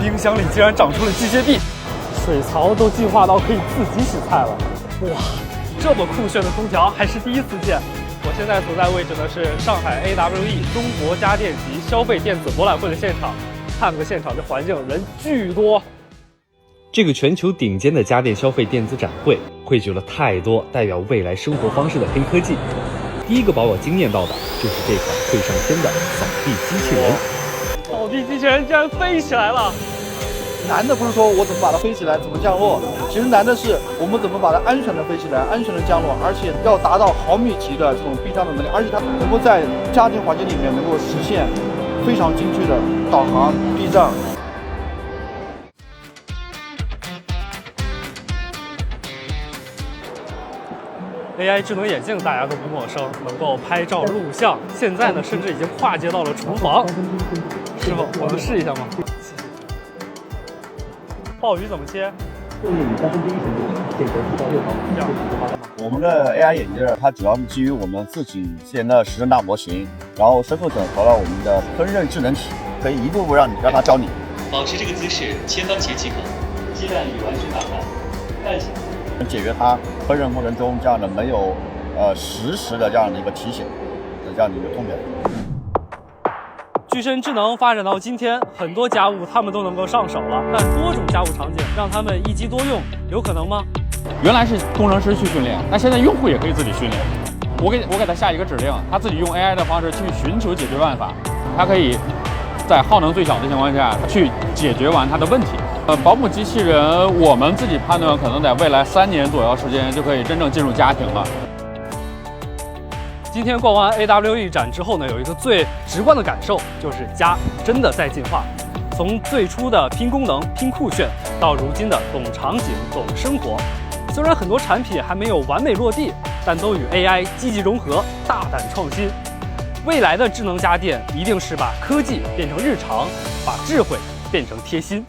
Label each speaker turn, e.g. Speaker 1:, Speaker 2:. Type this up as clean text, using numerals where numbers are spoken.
Speaker 1: 冰箱里竟然长出了机械臂，水槽都进化到可以自己洗菜了。哇，这么酷炫的空调还是第一次见。我现在所在位置呢是上海 AWE 中国家电及消费电子博览会的现场，看个现场这环境人巨多。这个全球顶尖的家电消费电子展会，汇聚了太多代表未来生活方式的黑科技。第一个把我惊艳到的就是这款会上天的扫地机器人。扫地机器人竟然飞起来了！
Speaker 2: 难的不是说我怎么把它飞起来，怎么降落，其实难的是我们怎么把它安全的飞起来，安全的降落，而且要达到毫米级的这种避障的能力，而且它能够在家庭环境里面能够实现非常精确的导航、避障。
Speaker 1: AI 智能眼镜大家都不陌生，能够拍照录像，现在呢甚至已经跨界到了厨房。师傅，我能试一下吗？谢谢。鲍鱼怎么切？
Speaker 3: 建议你3分之1程度，间隔4到6毫米，这样就发现吗？
Speaker 4: 我们的 AI 眼镜它主要是基于我们自己建的实证大模型，然后深度整合了我们的烹饪智能体，可以一步步让它教你。
Speaker 5: 保持这个姿势，切番茄即可。鸡蛋已完全打开，盖起来。
Speaker 4: 解决它烹饪过程中这样的没有实时的这样的一个提醒的这样的一个痛点。
Speaker 1: 具身智能发展到今天，很多家务他们都能够上手了，但多种家务场景让他们一机多用，有可能吗？
Speaker 6: 原来是工程师去训练，那现在用户也可以自己训练。我给他下一个指令，他自己用 AI 的方式去寻求解决办法，他可以在耗能最小的情况下去解决完他的问题。保姆机器人，我们自己判断可能在未来3年左右时间就可以真正进入家庭了。
Speaker 1: 今天逛完 AWE 展之后呢，有一个最直观的感受，就是家真的在进化。从最初的拼功能、拼酷炫，到如今的懂场景、懂生活。虽然很多产品还没有完美落地，但都与 AI 积极融合，大胆创新。未来的智能家电一定是把科技变成日常，把智慧变成贴心。